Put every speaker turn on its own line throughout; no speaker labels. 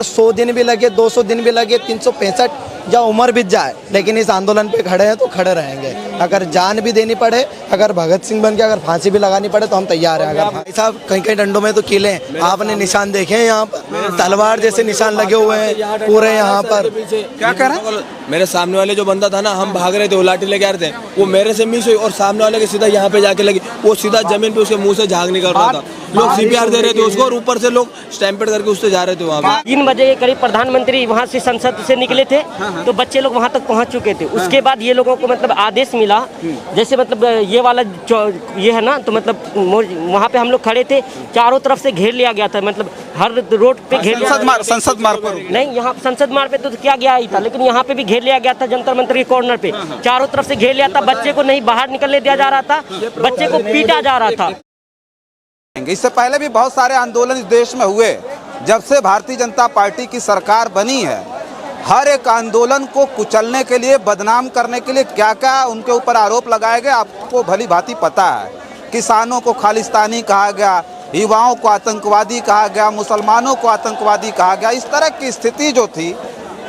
100 दिन भी लगे, 200 दिन भी लगे, 365 या उम्र बीत जाए, लेकिन इस आंदोलन पे खड़े हैं तो खड़े रहेंगे। अगर जान भी देनी पड़े, अगर भगत सिंह बन के अगर फांसी भी लगानी पड़े तो हम तैयार हैं। अगर भाई साहब कहीं कहीं डंडों में तो कीले हैं, आपने निशान देखे हैं, यहाँ पर तलवार जैसे निशान लगे हुए हैं पूरे यहाँ पर।
क्या कह रहे हैं?
मेरे सामने वाले जो बंदा था ना, हम भाग रहे थे, वो लाठी लेके आ रहे थे, वो मेरे से मिस हुई और सामने वाले के सीधा यहाँ पे जाके लगी, वो सीधा जमीन पे उसके मुंह से झाग निकल रहा था। लोग सीपीआर दे रहे थे उसको और ऊपर से लोग स्टैम्पेड करके उससे जा रहे थे। वहाँ पे
3 बजे करीब प्रधानमंत्री वहाँ से संसद से निकले थे, तो बच्चे लोग वहाँ तक पहुँच चुके थे। उसके बाद ये लोगों को मतलब आदेश मिला, जैसे मतलब ये वाला ये है ना, तो मतलब वहाँ पे हम लोग खड़े थे, चारों तरफ से घेर लिया गया था, मतलब हर रोड पे घेर
संसद मार्ग पर
नहीं, यहाँ संसद मार्ग पे तो क्या गया ही था, लेकिन यहाँ पे भी घेर लिया गया था, जंतर मंतर के कॉर्नर पे चारों तरफ से घेर लिया था। बच्चे को नहीं बाहर निकलने दिया जा रहा था, बच्चे को पीटा जा रहा था।
इससे पहले भी बहुत सारे आंदोलन इस देश में हुए। जब से भारतीय जनता पार्टी की सरकार बनी है, हर एक आंदोलन को कुचलने के लिए, बदनाम करने के लिए क्या क्या उनके ऊपर आरोप लगाए गए, आपको भली भांति पता है। किसानों को खालिस्तानी कहा गया, युवाओं को आतंकवादी कहा गया, मुसलमानों को आतंकवादी कहा गया। इस तरह की स्थिति जो थी,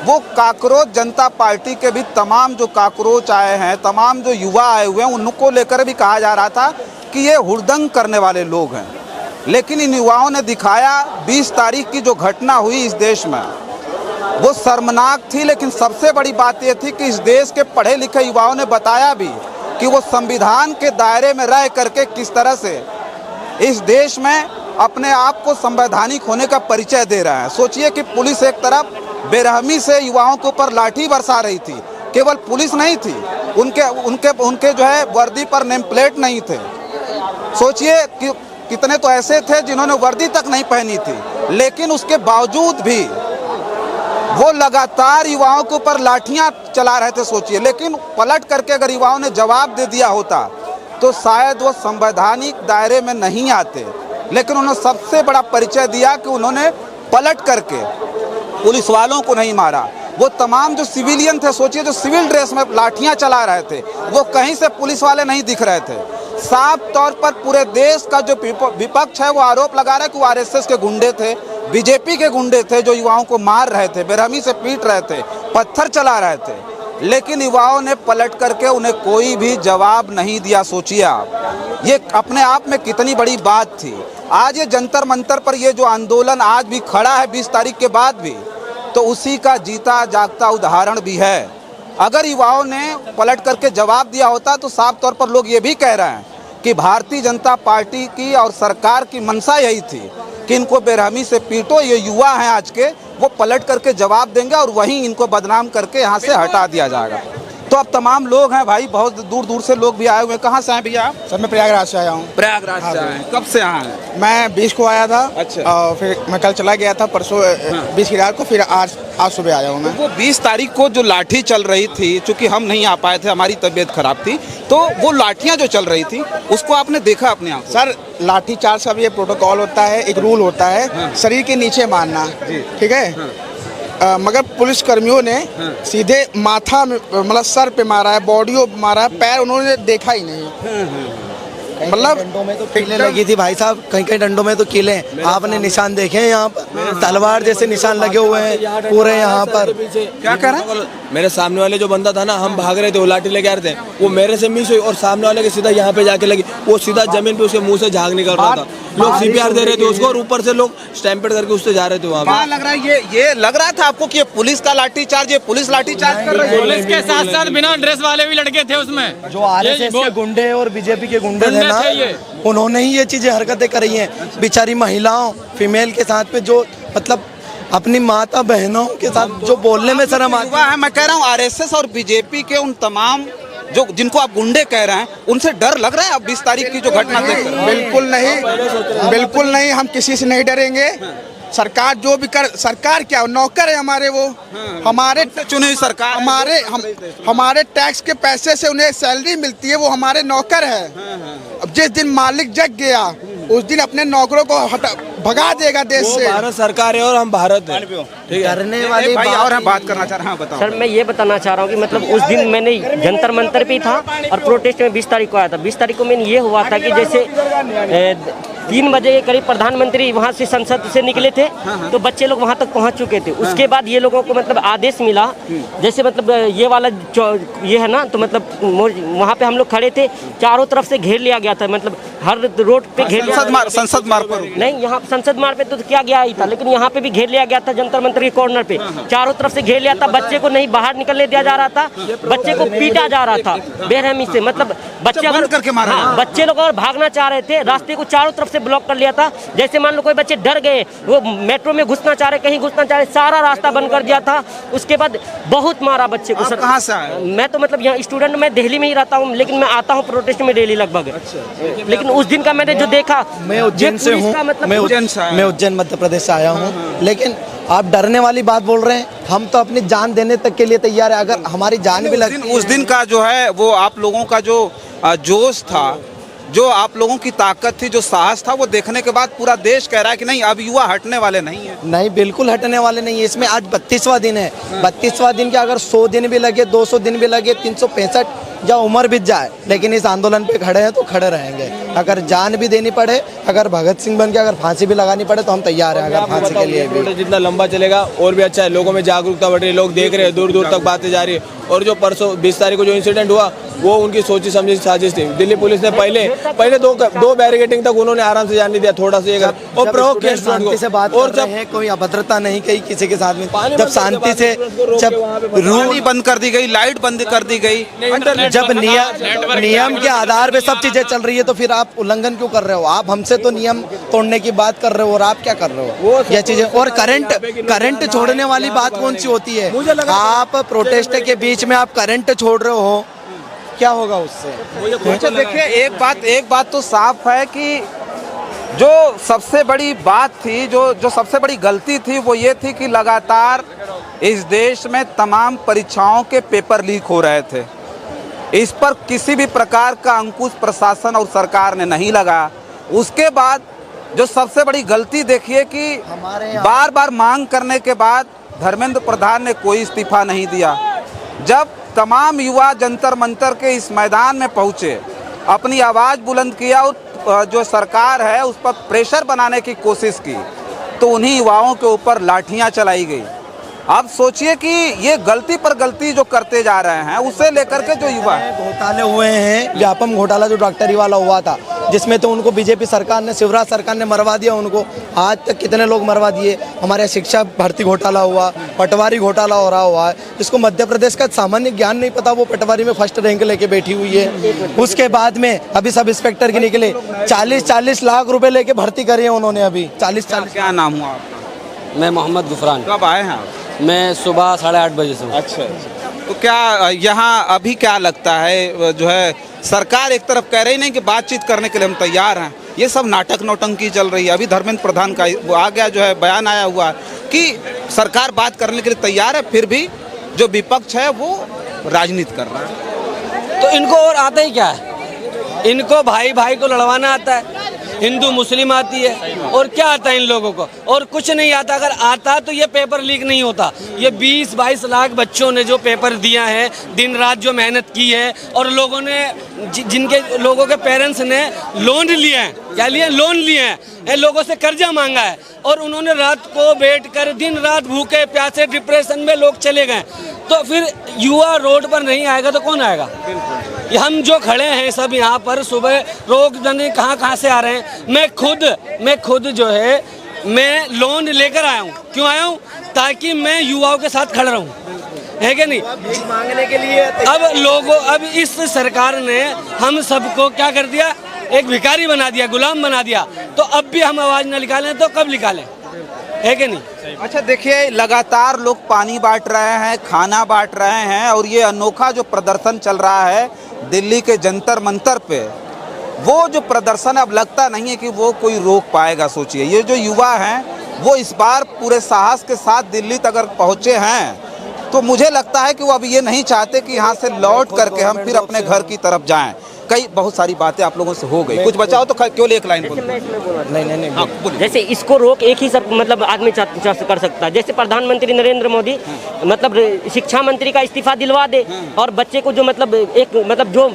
वो काकरोच जनता पार्टी के भी तमाम जो काकरोच आए हैं, तमाम जो युवा आए हुए हैं, उनको लेकर भी कहा जा रहा था कि ये हुड़दंग करने वाले लोग हैं। लेकिन इन युवाओं ने दिखाया, 20 तारीख की जो घटना हुई इस देश में, वो शर्मनाक थी। लेकिन सबसे बड़ी बात ये थी कि इस देश के पढ़े लिखे युवाओं ने बताया भी कि वो संविधान के दायरे में रह करके किस तरह से इस देश में अपने आप को संवैधानिक होने का परिचय दे रहा है। सोचिए कि पुलिस एक तरफ बेरहमी से युवाओं के ऊपर लाठी बरसा रही थी। केवल पुलिस नहीं थी, उनके जो है वर्दी पर नेम प्लेट नहीं थे। सोचिए कि कितने तो ऐसे थे जिन्होंने वर्दी तक नहीं पहनी थी, लेकिन उसके बावजूद भी वो लगातार युवाओं के ऊपर लाठियां चला रहे थे। सोचिए, लेकिन पलट करके अगर युवाओं ने जवाब दे दिया होता तो शायद वो संवैधानिक दायरे में नहीं आते। लेकिन उन्होंने सबसे बड़ा परिचय दिया कि उन्होंने पलट करके पुलिस वालों को नहीं मारा। वो तमाम जो सिविलियन थे, सोचिए, जो सिविल ड्रेस में लाठियां चला रहे थे, वो कहीं से पुलिस वाले नहीं दिख रहे थे। साफ तौर पर पूरे देश का जो विपक्ष है वो आरोप लगा रहा है कि वो आरएसएस के गुंडे थे, बीजेपी के गुंडे थे, जो युवाओं को मार रहे थे, बेरहमी से पीट रहे थे, पत्थर चला रहे थे। लेकिन युवाओं ने पलट करके उन्हें कोई भी जवाब नहीं दिया। सोचिए आप, ये अपने आप में कितनी बड़ी बात थी। आज ये जंतर मंतर पर ये जो आंदोलन आज भी खड़ा है 20 तारीख के बाद भी, तो उसी का जीता जागता उदाहरण भी है। अगर युवाओं ने पलट करके जवाब दिया होता तो साफ तौर पर लोग ये भी कह रहे हैं कि भारतीय जनता पार्टी की और सरकार की मंशा यही थी कि इनको बेरहमी से पीटो। ये युवा हैं आज के, वो पलट करके जवाब देंगे और वहीं इनको बदनाम करके यहाँ से हटा दिया जाएगा। तो अब तमाम लोग हैं भाई, बहुत दूर दूर से लोग भी आए हुए हैं। कहाँ से आए भैया आप?
सर मैं प्रयागराज से आया हूँ।
प्रयागराज से आए। कब से आए हैं?
मैं 20 को आया था।
अच्छा।
और फिर मैं कल चला गया था, परसों 20 की रात को, फिर आज सुबह आया हूँ मैं।
वो 20 तारीख को जो लाठी चल रही थी, चूंकि हम नहीं आ पाए थे, हमारी तबीयत खराब थी, तो वो लाठियाँ जो चल रही थी उसको आपने देखा अपने आप?
सर लाठी चार्ज का भी ये प्रोटोकॉल होता है, एक रूल होता है, शरीर के नीचे मारना, ठीक है। मगर पुलिस कर्मियों ने सीधे माथा में, मतलब सर पे मारा है, बॉडी पे मारा है, पैर उन्होंने देखा ही नहीं। मतलब
डंडों में तो कीले लगी थी भाई साहब, कहीं कहीं डंडों में तो कीले हैं, आपने निशान देखे हैं, यहाँ पर तलवार जैसे निशान लगे हुए हैं पूरे यहाँ पर।
क्या कह रहे हैं?
मेरे सामने वाले जो बंदा था ना, हम भाग रहे थे, वो लाठी लेके आ रहे थे, वो मेरे से मिस हुई और सामने वाले के सीधा यहाँ पे जाके लगी, वो सीधा जमीन पे उसके मुंह से झाग निकल रहा था। लोग सीपीआर दे रहे थे उसको और ऊपर से लोग स्टैम्पेड करके उससे जा रहे थे। वहाँ
क्या लग रहा है, ये लग रहा था आपको कि ये पुलिस का लाठी चार्ज, ये पुलिस लाठी चार्ज कर रही है?
पुलिस के साथ साथ बिना ड्रेस वाले भी लड़के थे उसमें,
जो आरएसएस के गुंडे और बीजेपी के गुंडे थे ना, उन्होंने ही ये चीजें हरकतें करी हैं। बेचारी महिलाओं, फीमेल के साथ पे जो मतलब अपनी माता बहनों के साथ जो बोलने में शर्म आती है।
मैं कह रहा हूँ आरएसएस और बीजेपी के उन तमाम जो जिनको आप गुंडे कह रहे हैं, उनसे डर लग रहा है अब 20 तारीख की जो घटना देखकर?
बिल्कुल नहीं, बिल्कुल नहीं, हम किसी से नहीं डरेंगे। सरकार जो भी कर, सरकार क्या नौकर है हमारे, वो हमारे
चुनी हुई सरकार,
हमारे टैक्स के पैसे से उन्हें सैलरी मिलती है, वो हमारे नौकर है। अब जिस दिन मालिक जग गया उस दिन अपने नौकरों को भगा देगा देश से।
भारत सरकार है और हम भारत है, ठीक है।
करने वाली
भाई और हम बात करना चाह रहे हैं, बताओ।
सर मैं ये बताना चाह रहा हूँ कि मतलब उस दिन मैंने जंतर मंतर पे था और प्रोटेस्ट में 20 तारीख को आया था। 20 तारीख को मैंने ये हुआ था कि जैसे 3 बजे के करीब प्रधानमंत्री वहाँ से संसद से निकले थे, तो बच्चे लोग वहाँ तक पहुँच चुके थे। उसके बाद ये लोगों को मतलब आदेश मिला, जैसे मतलब ये वाला ये है ना, तो मतलब वहाँ पे हम लोग खड़े थे, चारों तरफ से घेर लिया गया था, मतलब हर रोड पे घेर लिया।
संसद मार्ग पर
नहीं, यहाँ संसद मार्ग पे तो क्या गया ही था, लेकिन यहाँ पे भी घेर लिया गया था, जंतर मंतर के कॉर्नर पे चारों तरफ से घेर लिया था। बच्चे को नहीं बाहर निकलने दिया जा रहा था, बच्चे को पीटा जा रहा था बेरहमी से, मतलब बच्चे
बंद करके मारा।
हाँ, बच्चे लोग अगर भागना चाह रहे थे, रास्ते को चारों तरफ से ब्लॉक कर लिया था। जैसे मान लो कोई बच्चे डर गए, वो मेट्रो में घुसना चाह रहे, कहीं घुसना चाह रहे, सारा रास्ता बंद कर दिया था। उसके बाद बहुत मारा बच्चे को।
सर कहाँ से आए?
मैं तो मतलब यहाँ स्टूडेंट, मैं दिल्ली में ही रहता हूँ, लेकिन मैं आता हूँ प्रोटेस्ट में डेली लगभग। लेकिन उस दिन का मैंने जो देखा,
मैं उज्जैन से हूँ, मैं उज्जैन मध्य प्रदेश से आया हूँ। लेकिन आप डरने वाली बात बोल रहे हैं, हम तो अपनी जान देने तक के लिए तैयार है। अगर हमारी जान भी लग,
उस दिन का जो है वो आप लोगों का जो जोश था, जो आप लोगों की ताकत थी, जो साहस था, वो देखने के बाद पूरा देश कह रहा है कि नहीं, अब युवा हटने वाले नहीं है।
नहीं, बिल्कुल हटने वाले नहीं है। इसमें आज 32वां दिन है। 32वां दिन के अगर 100 दिन भी लगे, 200 दिन भी लगे, 365 या उम्र बीत जाए, लेकिन इस आंदोलन पे खड़े हैं तो खड़े रहेंगे। अगर जान भी देनी पड़े, अगर भगत सिंह बन के अगर फांसी भी लगानी पड़े तो हम तैयार हैं। अगर फांसी के लिए भी
जितना लंबा चलेगा और भी अच्छा है। लोगों में जागरूकता बढ़ रही है, लोग देख रहे हैं, दूर दूर तक बातें जा रही है। और जो परसों 20 तारीख को जो इंसिडेंट हुआ, वो उनकी सोची समझी साजिश थी। दिल्ली पुलिस ने पहले दो बैरिकेडिंग तक उन्होंने आराम से जाने दिया, थोड़ा सा और प्रोवोक किया
शांति से बात
और
जब है, कोई अभद्रता नहीं कही किसी के साथ में, जब शांति से, जब
रूल बंद कर दी गई, लाइट बंद कर दी गई,
जब नियम के आधार पे सब चीजें चल रही है, तो फिर आप उल्लंघन क्यों कर रहे हो? आप हमसे तो नियम तोड़ने की बात कर रहे हो, और आप क्या कर रहे हो ये चीजें? और करंट छोड़ने वाली बात कौन सी होती है? आप प्रोटेस्ट के बीच में आप करंट छोड़ रहे हो, क्या होगा उससे?
अच्छा देखिए, एक बात तो साफ है कि जो सबसे बड़ी बात थी, जो सबसे बड़ी गलती थी, वो ये थी कि लगातार इस देश में तमाम परीक्षाओं के पेपर लीक हो रहे थे। इस पर किसी भी प्रकार का अंकुश प्रशासन और सरकार ने नहीं लगा। उसके बाद जो सबसे बड़ी गलती देखिए कि बार बार मांग करने के बाद धर्मेंद्र प्रधान ने कोई इस्तीफा नहीं दिया। जब तमाम युवा जंतर मंतर के इस मैदान में पहुंचे, अपनी आवाज़ बुलंद किया और जो सरकार है उस पर प्रेशर बनाने की कोशिश की, तो उन्हीं युवाओं के ऊपर लाठियां चलाई गई। आप सोचिए कि ये गलती पर गलती जो करते जा रहे हैं, उसे लेकर के जो युवा
घोटाले हुए हैं, व्यापम घोटाला जो डॉक्टरी वाला हुआ था, जिसमें तो उनको बीजेपी सरकार ने, शिवराज सरकार ने मरवा दिया उनको। आज तक कितने लोग मरवा दिए। हमारे शिक्षा भर्ती घोटाला हुआ, पटवारी घोटाला हो रहा हुआ है, जिसको मध्य प्रदेश का सामान्य ज्ञान नहीं पता, वो पटवारी में फर्स्ट रैंक लेके बैठी हुई है। उसके बाद में अभी सब इंस्पेक्टर के निकले, 40-40 लाख रुपए लेके भर्ती करी है उन्होंने अभी। 40-40।
क्या नाम हुआ आपका?
मैं मोहम्मद गुफरान।
कब आए हैं आप?
मैं सुबह 8:30 बजे से हूँ।
अच्छा, तो क्या यहाँ अभी क्या लगता है, जो है सरकार एक तरफ कह रही नहीं कि बातचीत करने के लिए हम तैयार हैं, ये सब नाटक नौटंकी चल रही है। अभी धर्मेंद्र प्रधान का वो आ गया, जो है बयान आया हुआ है कि सरकार बात करने के लिए तैयार है, फिर भी जो विपक्ष है वो राजनीति कर रहा है।
तो इनको और आता ही क्या है? इनको भाई भाई को लड़वाना आता है, हिंदू मुस्लिम आती है, और क्या आता है इन लोगों को? और कुछ नहीं आता। अगर आता तो ये पेपर लीक नहीं होता। ये 20-22 लाख बच्चों ने जो पेपर दिया है, दिन रात जो मेहनत की है, और लोगों ने जिनके लोगों के पेरेंट्स ने लोन लिया है, क्या लिया? लोन लिए हैं, लोगों से कर्जा मांगा है, और उन्होंने रात को बैठकर दिन रात भूखे प्यासे डिप्रेशन में लोग चले गए। तो फिर युवा रोड पर नहीं आएगा तो कौन आएगा? हम जो खड़े हैं सब यहाँ पर, सुबह लोग जाने कहाँ से आ रहे हैं। मैं खुद जो है, मैं लोन लेकर आया हूँ। क्यों आया हूँ? ताकि मैं युवाओं के साथ खड़ा रहूँ, है कि नहीं?
मांगने के लिए
अब इस सरकार ने हम सबको क्या कर दिया? एक भिखारी बना दिया, गुलाम बना दिया। तो अब भी हम आवाज़ न निकालें तो कब निकालें, है कि नहीं?
अच्छा देखिए, लगातार लोग पानी बांट रहे हैं, खाना बांट रहे हैं, और ये अनोखा जो प्रदर्शन चल रहा है दिल्ली के जंतर मंतर पे, वो जो प्रदर्शन अब लगता नहीं है कि वो कोई रोक पाएगा। सोचिए, ये जो युवा हैं वो इस बार पूरे साहस के साथ दिल्ली तक अगर पहुँचे हैं, तो मुझे लगता है कि वो अब ये नहीं चाहते कि यहाँ से लौट करके हम फिर अपने घर की तरफ जाएं। कई बहुत सारी बातें आप लोगों से हो गई, कुछ बचाओ तो केवल एक लाइन बोलो।
मैं इसमें बोला
नहीं
हाँ, बोलिए।
जैसे इसको रोक एक ही सब मतलब आदमी कर सकता है। जैसे प्रधानमंत्री नरेंद्र मोदी मतलब शिक्षा मंत्री का इस्तीफा दिलवा दे और बच्चे को जो मतलब जो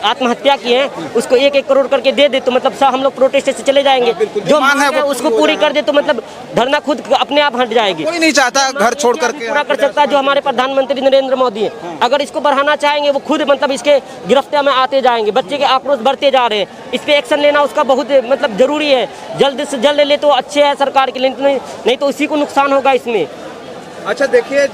आत्महत्या किए हैं उसको 1-1 करोड़ करके दे दे, तो मतलब सब हम लोग प्रोटेस्ट से चले जाएंगे। जो मांग है उसको पूरी कर दे तो मतलब धरना खुद अपने आप हट जाएगी।
कोई नहीं चाहता घर छोड़ करके
पूरा कर सकता है जो हमारे प्रधानमंत्री नरेंद्र मोदी है। अगर इसको बढ़ाना चाहेंगे वो खुद मतलब इसके गिरफ्तार में आते जाएंगे। बच्चे के आक्रोश बढ़ते जा रहे हैं, इस पे एक्शन लेना उसका बहुत मतलब जरूरी है। जल्द से जल्द ले तो अच्छे है सरकार के लिए, नहीं तो उसी को नुकसान होगा इसमें।
अच्छा देखिए,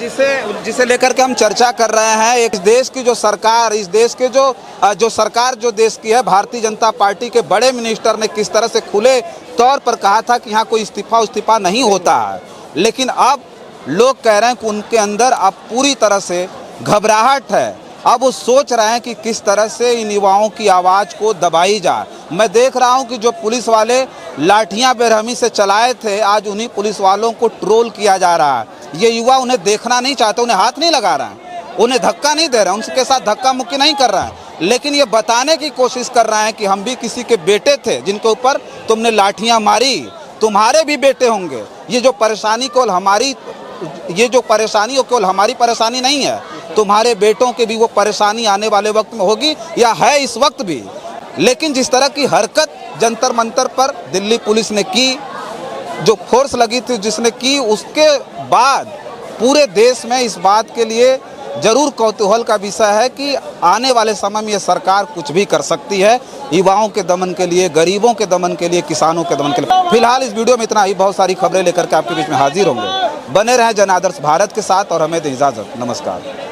जिसे लेकर के हम चर्चा कर रहे हैं, एक देश की जो सरकार, इस देश के जो सरकार जो देश की है, भारतीय जनता पार्टी के बड़े मिनिस्टर ने किस तरह से खुले तौर पर कहा था कि यहाँ कोई इस्तीफा नहीं होता है, लेकिन अब लोग कह रहे हैं कि उनके अंदर अब पूरी तरह से घबराहट है। अब वो सोच रहे हैं कि किस तरह से इन युवाओं की आवाज़ को दबाई जाए। मैं देख रहा हूं कि जो पुलिस वाले लाठियां बेरहमी से चलाए थे, आज उन्हीं पुलिस वालों को ट्रोल किया जा रहा है। ये युवा उन्हें देखना नहीं चाहते, उन्हें हाथ नहीं लगा रहे हैं, उन्हें धक्का नहीं दे रहे हैं, उनके साथ धक्का मुक्की नहीं कर रहे हैं, लेकिन ये बताने की कोशिश कर रहे हैं कि हम भी किसी के बेटे थे जिनके ऊपर तुमने लाठियाँ मारी, तुम्हारे भी बेटे होंगे। ये जो परेशानी केवल हमारी परेशानी नहीं है, तुम्हारे बेटों के भी वो परेशानी आने वाले वक्त में होगी या है इस वक्त भी। लेकिन जिस तरह की हरकत जंतर मंतर पर दिल्ली पुलिस ने की, जो फोर्स लगी थी जिसने की, उसके बाद पूरे देश में इस बात के लिए जरूर कौतूहल का विषय है कि आने वाले समय में ये सरकार कुछ भी कर सकती है, युवाओं के दमन के लिए, गरीबों के दमन के लिए, किसानों के दमन के लिए। फिलहाल इस वीडियो में इतना ही, बहुत सारी खबरें लेकर के आपके बीच में हाजिर होंगे। बने रहें जन आदर्श भारत के साथ और हमें दें इजाज़त। नमस्कार।